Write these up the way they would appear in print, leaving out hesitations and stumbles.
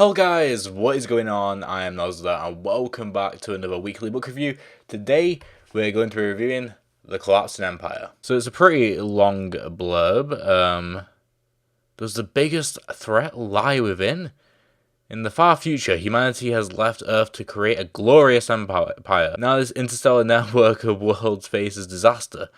Hello guys, what is going on? I am Nozda and welcome back to another weekly book review. Today we're going to be reviewing The Collapsing Empire. So it's a pretty long blurb. Does the biggest threat lie within? In the far future, humanity has left Earth to create a glorious empire. Now this interstellar network of worlds faces disaster.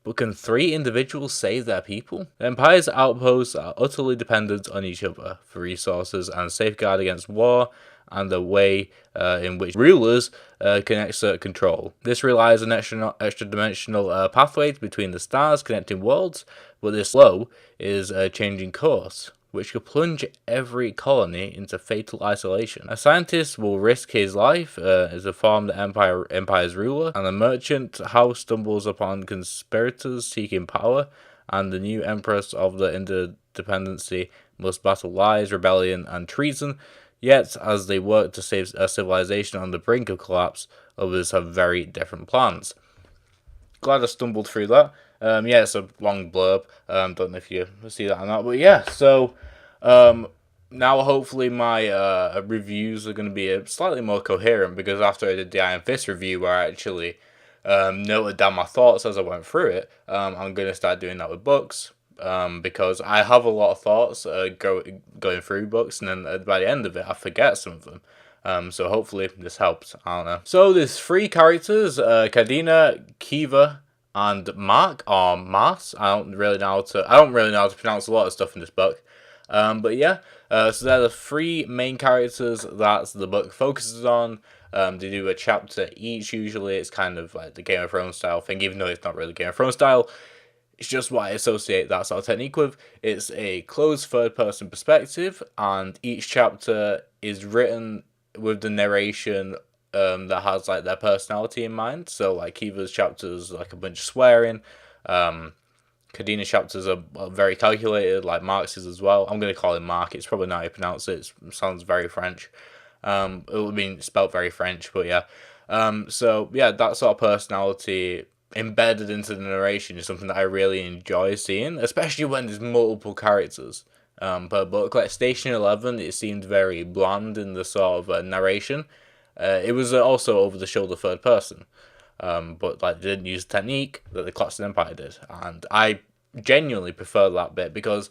But can three individuals save their people? The Empire's outposts are utterly dependent on each other for resources and safeguard against war and the way in which rulers can exert control. This relies on extra-dimensional pathways between the stars connecting worlds, but this flow is changing course, which could plunge every colony into fatal isolation. A scientist will risk his life as a former empire's ruler, and a merchant house stumbles upon conspirators seeking power, and the new empress of the interdependency must battle lies, rebellion, and treason. Yet, as they work to save a civilization on the brink of collapse, others have very different plans. Glad I stumbled through that. Yeah, it's a long blurb. Don't know if you see that or not, but yeah. So now hopefully my reviews are going to be slightly more coherent, because after I did the Iron Fist review, where I actually noted down my thoughts as I went through it, I'm going to start doing that with books. Because I have a lot of thoughts going through books, and then by the end of it, I forget some of them. So hopefully this helps. I don't know. So there's three characters: Kadina, Kiva, and Mark or Mars. I don't really know how to pronounce a lot of stuff in this book. But yeah, so they're the three main characters that the book focuses on. They do a chapter each. Usually, it's kind of like the Game of Thrones style thing, even though it's not really Game of Thrones style. It's just what I associate that sort of technique with. It's a closed third-person perspective, and each chapter is written with the narration that has like their personality in mind. So like Kiva's chapters like a bunch of swearing. Kadina's chapters are very calculated, like Mark's is as well. I'm going to call him Mark. It's probably not how you pronounce it. It sounds very French. It would be spelled very French, but yeah. So yeah, that sort of personality embedded into the narration is something that I really enjoy seeing, especially when there's multiple characters per book. Like Station 11, it seemed very bland in the sort of narration. It was also over the shoulder third person, but like they didn't use the technique that the Collapsing Empire did, and I genuinely prefer that bit, because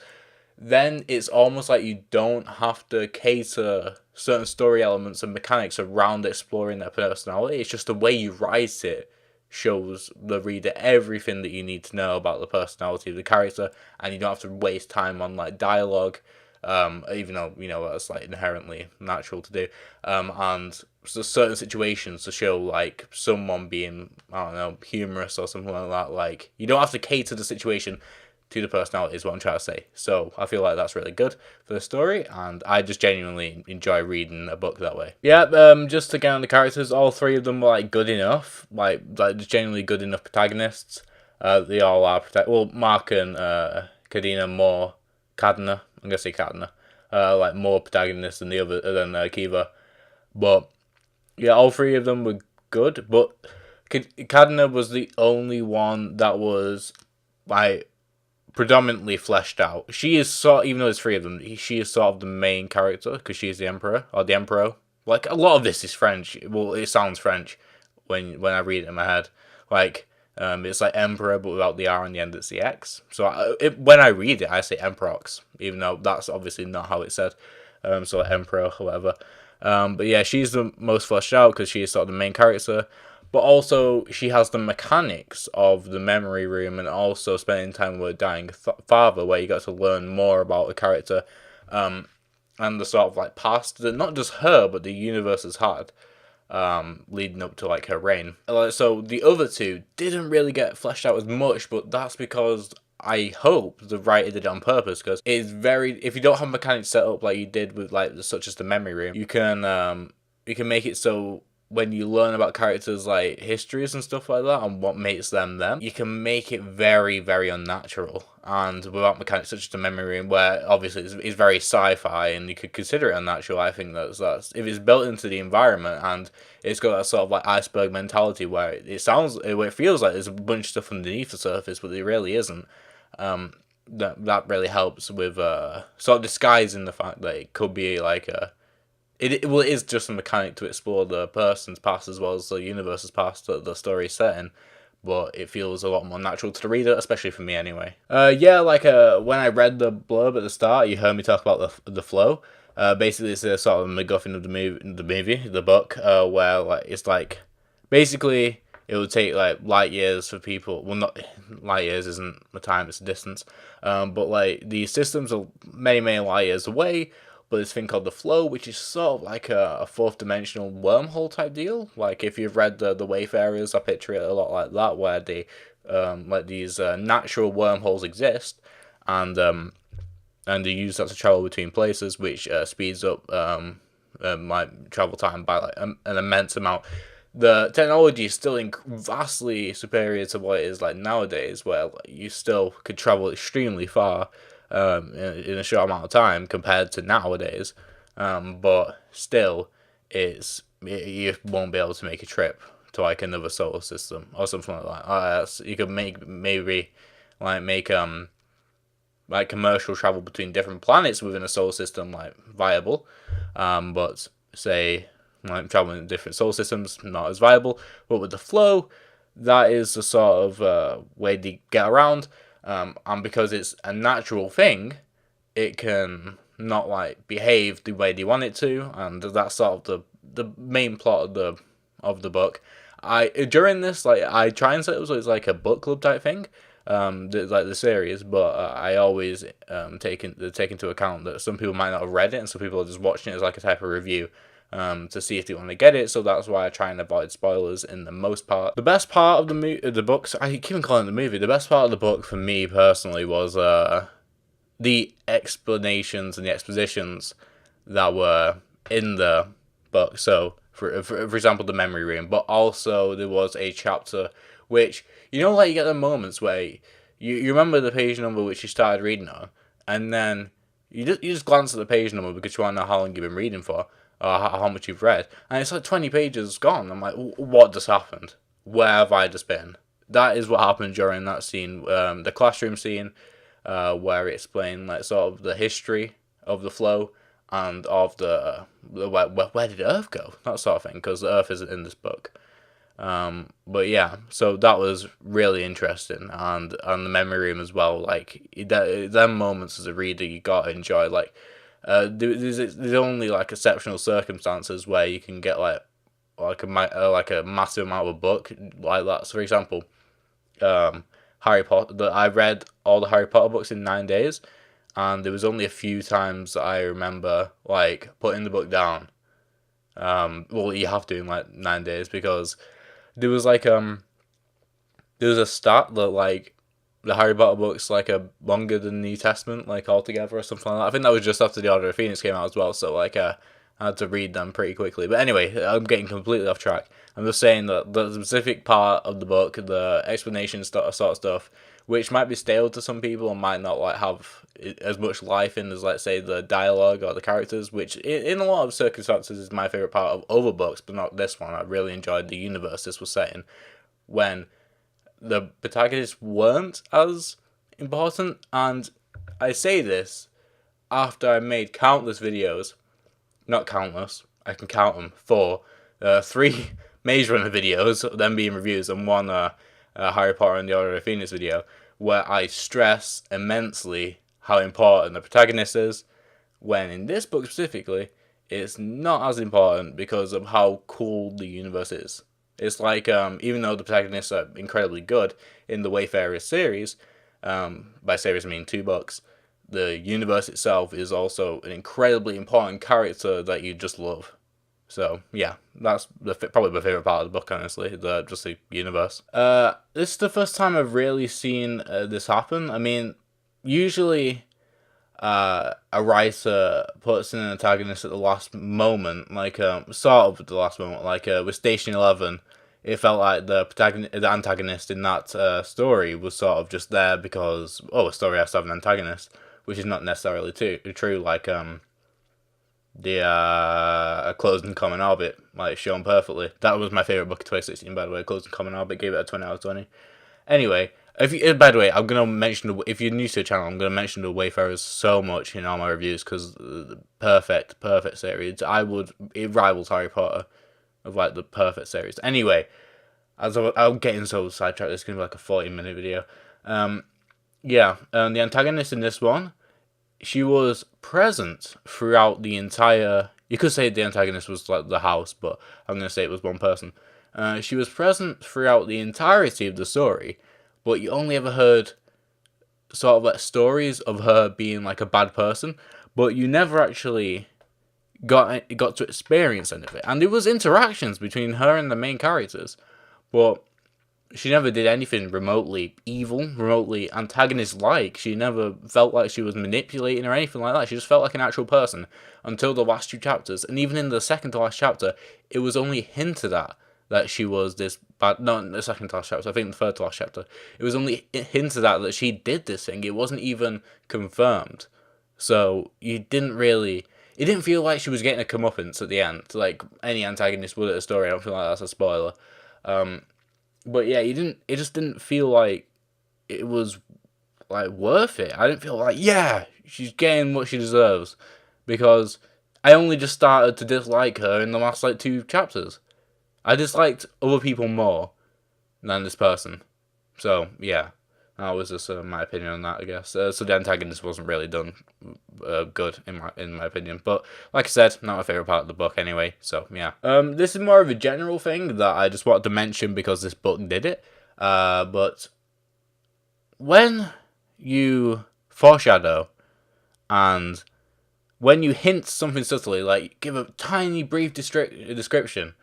then it's almost like you don't have to cater certain story elements and mechanics around exploring their personality. It's just the way you write it shows the reader everything that you need to know about the personality of the character, and you don't have to waste time on like dialogue, even though that's like inherently natural to do, and so certain situations to show like someone being, I don't know, humorous or something like that. Like you don't have to cater the situation to the personality, is what I'm trying to say. So I feel like that's really good for the story, and I just genuinely enjoy reading a book that way. Yeah, just to get on the characters, all three of them were like good enough, like just genuinely good enough protagonists. They all are well, Mark and Kadina more Kadna. I'm gonna say Kadna, like more protagonists than Kiva, but yeah, all three of them were good. But Kadna was the only one that was like predominantly fleshed out. She is even though there's three of them, she is sort of the main character because she is the emperor or the emperor. Like a lot of this is French. Well, it sounds French when I read it in my head. Like it's like emperor, but without the R on the end, it's the X. So when I read it, I say emperox, even though that's obviously not how it's said. So like emperor, whatever. But yeah, she's the most fleshed out because she is sort of the main character. But also, she has the mechanics of the memory room, and also spending time with a dying father, where you got to learn more about the character, and the sort of like past that not just her, but the universe has had, leading up to like her reign. So the other two didn't really get fleshed out as much, but that's because I hope the writer did it on purpose, because it's very, if you don't have mechanics set up like you did with like such as the memory room, you can make it so when you learn about characters like histories and stuff like that and what makes them, you can make it very, very unnatural. And without mechanics such as the memory room, where obviously it's very sci-fi and you could consider it unnatural, I think that's if it's built into the environment and it's got that sort of like iceberg mentality where it feels like there's a bunch of stuff underneath the surface, but it really isn't. That really helps with sort of disguising the fact that it could be like a Well, it is just a mechanic to explore the person's past as well as the universe's past that the story is set in, but it feels a lot more natural to the reader, especially for me anyway. Yeah, like when I read the blurb at the start, you heard me talk about the flow. Basically, it's a sort of MacGuffin of the book, where like it's like basically it would take like light years for people. Well, not light years isn't the time; it's a distance. But like these systems are many light years away. But this thing called the flow, which is sort of like a fourth dimensional wormhole type deal. Like if you've read the Wayfarers, I picture it a lot like that, where they like these natural wormholes exist, and they use that to travel between places, which speeds up my travel time by like an immense amount. The technology is still vastly superior to what it is like nowadays, where like, you still could travel extremely far in a short amount of time compared to nowadays. But still, you won't be able to make a trip to like another solar system or something like that. You could maybe make like commercial travel between different planets within a solar system like viable, but say like traveling in different solar systems not as viable. But with the flow, that is the sort of way they get around, and because it's a natural thing, it can not like behave the way they want it to, and that's sort of the main plot of the book. During this, like I try and set it as like a book club type thing, like the series, but I always take into account that some people might not have read it, and some people are just watching it as like a type of review, to see if they want to get it. So that's why I try and avoid spoilers in the most part. The best part of the books, I keep on calling it the movie. The best part of the book for me personally was the explanations and the expositions that were in the book. So, for example, the memory room, but also there was a chapter which, like you get the moments where you remember the page number which you started reading on, and then you just glance at the page number because you want to know how long you've been reading for, or how much you've read, and it's like 20 pages gone. I'm like, what just happened? Where have I just been? That is what happened during that scene, the classroom scene, where it explained like sort of the history of the flow and of the where did Earth go, that sort of thing, because the Earth isn't in this book. But yeah, so that was really interesting, and the memory room as well. Like them moments as a reader, you gotta enjoy. Like, there's only like exceptional circumstances where you can get like a massive amount of a book like that. So for example, Harry Potter. I read all the Harry Potter books in 9 days, and there was only a few times that I remember like putting the book down. Well, you have to in like 9 days, because there was like there was a stat that like the Harry Potter books like are longer than the New Testament like altogether or something like that. I think that was just after the Order of Phoenix came out as well, so like I had to read them pretty quickly. But anyway, I'm getting completely off track. I'm just saying that the specific part of the book, the explanation sort of stuff, which might be stale to some people and might not like have as much life in as, let's say, the dialogue or the characters, which in a lot of circumstances is my favorite part of other books, but not this one. I really enjoyed the universe this was set in, when the protagonists weren't as important. And I say this after I made countless videos, not countless, I can count them, 3 Maze Runner videos, them being reviews, and one Harry Potter and the Order of Phoenix video, where I stress immensely how important the protagonist is, when in this book specifically, it's not as important because of how cool the universe is. It's like, even though the protagonists are incredibly good in the Wayfarers series, by series I mean 2 books, the universe itself is also an incredibly important character that you just love. So yeah, that's probably my favorite part of the book, honestly. Just the universe. This is the first time I've really seen this happen. I mean, usually, a writer puts in an antagonist at the last moment, like sort of at the last moment, like with Station 11. It felt like the antagonist in that story was sort of just there because a story has to have an antagonist, which is not necessarily true. Like the Closed and Common Orbit, like shown perfectly. That was my favorite book of 2016, by the way. Closed and Common Orbit, gave it a 20 out of 20. Anyway, If you, by the way, I'm gonna mention if you're new to the channel, I'm gonna mention the Wayfarers so much in all my reviews because perfect series. It rivals Harry Potter of like the perfect series. Anyway, I'm getting so sidetracked. It's gonna be like a 40-minute video. Yeah, the antagonist in this one, she was present throughout the entire. You could say the antagonist was like the house, but I'm gonna say it was one person. She was present throughout the entirety of the story, but you only ever heard sort of like stories of her being like a bad person, but you never actually got to experience any of it. And there was interactions between her and the main characters, but she never did anything remotely evil, remotely antagonist-like. She never felt like she was manipulating or anything like that. She just felt like an actual person until the last 2 chapters. And even in the second to last chapter, it was only hinted at that she was this bad. No, the second to last chapter. I think the third to last chapter. It was only hinted at that she did this thing. It wasn't even confirmed. So you didn't really. It didn't feel like she was getting a comeuppance at the end, like any antagonist would at a story. I don't feel like that's a spoiler. But yeah, it just didn't feel like it was like worth it. I didn't feel like, yeah, she's getting what she deserves, because I only just started to dislike her in the last like 2 chapters. I disliked other people more than this person. So yeah, that was just my opinion on that, I guess. So the antagonist wasn't really done good in my opinion. But like I said, not my favorite part of the book anyway. So yeah, this is more of a general thing that I just wanted to mention because this book did it. But when you foreshadow and when you hint something subtly, like give a tiny brief description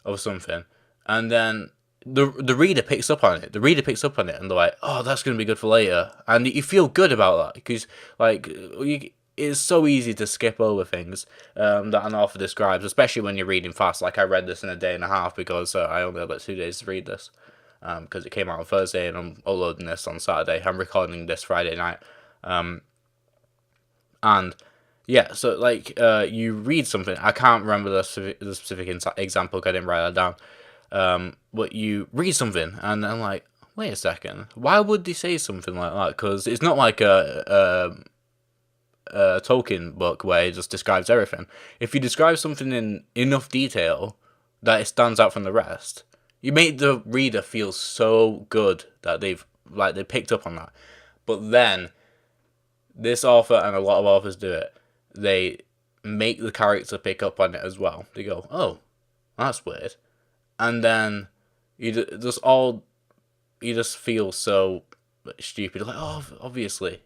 of something, and then the reader picks up on it. The reader picks up on it, and they're like, "Oh, that's gonna be good for later," and you feel good about that because, like, it's so easy to skip over things that an author describes, especially when you're reading fast. Like I read this in a day and a half because I only had like 2 days to read this because it came out on Thursday and I'm uploading this on Saturday. I'm recording this Friday night, and yeah, so like you read something. I can't remember the specific example. I didn't write that down. But you read something and then like, wait a second, why would they say something like that? Because it's not like a Tolkien book where it just describes everything. If you describe something in enough detail that it stands out from the rest, you make the reader feel so good that they picked up on that. But then this author and a lot of authors do it. They make the character pick up on it as well. They go, oh, that's weird. And then you just feel so stupid. Like, oh, obviously,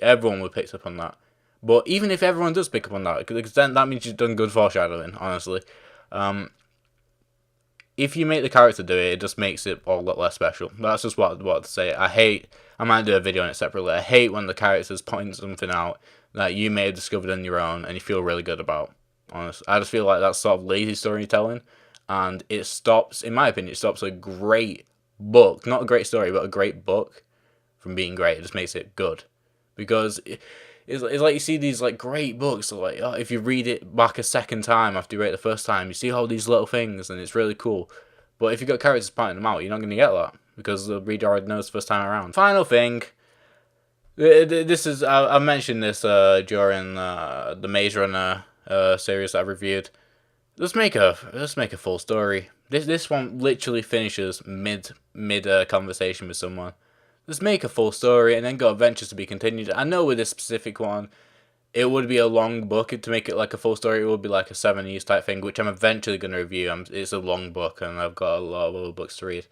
everyone would pick up on that. But even if everyone does pick up on that, because then that means you've done good foreshadowing, honestly. If you make the character do it, it just makes it all a lot less special. That's just what to say. I might do a video on it separately. I hate when the characters point something out that you may have discovered on your own and you feel really good about. Honestly, I just feel like that's sort of lazy storytelling. And it stops, in my opinion, it stops a great book, not a great story, but a great book from being great. It just makes it good. Because it's like you see these like great books, so like, oh, if you read it back a second time after you read it the first time, you see all these little things and it's really cool. But if you've got characters pointing them out, you're not going to get that because the reader already knows the first time around. Final thing, this is, I mentioned this during the Maze Runner series that I reviewed. Let's make a full story. This one literally finishes mid conversation with someone. Let's make a full story and then go adventures to be continued. I know with this specific one, it would be a long book to make it like a full story. It would be like a 7 years type thing, which I'm eventually going to review. It's a long book and I've got a lot of other books to read.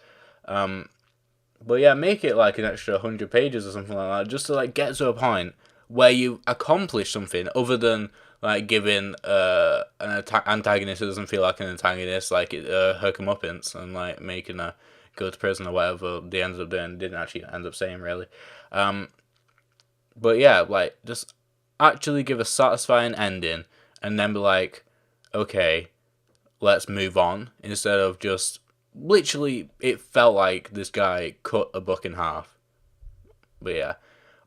But yeah, make it like an extra 100 pages or something like that, just to like get to a point where you accomplish something other than like giving an antagonist who doesn't feel like an antagonist, like her comeuppance, and like making a go to prison or whatever they ended up doing. Didn't actually end up saying really. But yeah, like just actually give a satisfying ending, and then be like, okay, let's move on, instead of just literally it felt like this guy cut a book in half. But yeah,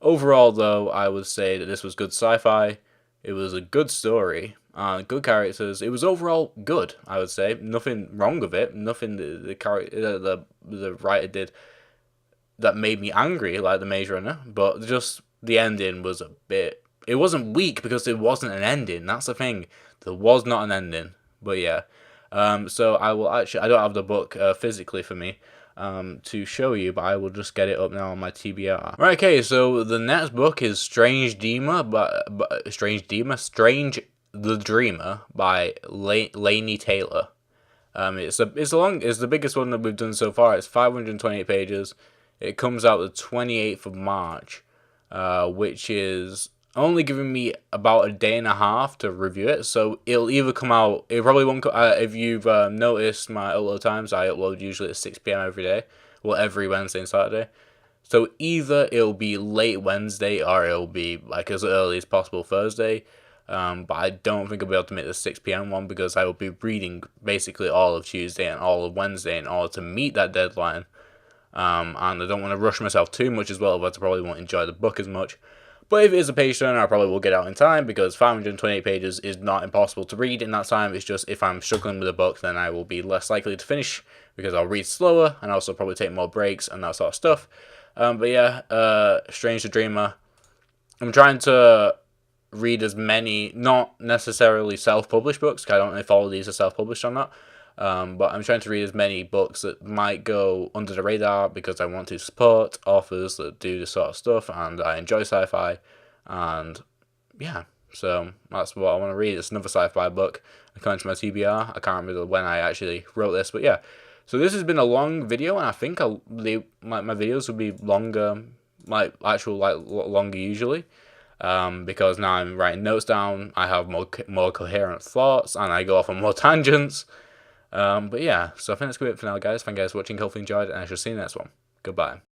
overall though, I would say that this was good sci-fi. It was a good story, good characters. It was overall good, I would say. Nothing wrong with it. Nothing the writer did that made me angry, like the Maze Runner, but just the ending was a bit. It wasn't weak because there wasn't an ending. That's the thing. There was not an ending. But yeah. So I will actually. I don't have the book physically for me to show you, but I will just get it up now on my TBR. Right. Okay. So the next book is Strange the Dreamer by Laini Taylor. It's the biggest one that we've done so far. It's 528 pages. It comes out the 28th of March, which is only giving me about a day and a half to review it. So it'll either come out. It probably won't. If you've noticed my upload times, I upload usually at 6 p.m. every day. Well, every Wednesday and Saturday. So either it'll be late Wednesday or it'll be like as early as possible Thursday. But I don't think I'll be able to make the 6 p.m. one because I will be reading basically all of Tuesday and all of Wednesday in order to meet that deadline. And I don't want to rush myself too much as well, but I probably won't enjoy the book as much. But if it is a page turner, I probably will get out in time because 528 pages is not impossible to read in that time. It's just if I'm struggling with a book, then I will be less likely to finish because I'll read slower and also probably take more breaks and that sort of stuff. But yeah, Strange the Dreamer. I'm trying to read as many, not necessarily self-published books, because I don't know if all of these are self-published or not. But I'm trying to read as many books that might go under the radar because I want to support authors that do this sort of stuff, and I enjoy sci-fi, and yeah, so that's what I want to read. It's another sci-fi book according to my TBR. I can't remember when I actually wrote this, but yeah. So this has been a long video, and I think my videos will be longer, longer usually. Because now I'm writing notes down, I have more coherent thoughts, and I go off on more tangents. But yeah, so I think that's good for now, guys. Thank you guys for watching. Hopefully you enjoyed it, and I shall see you in the next one. Goodbye.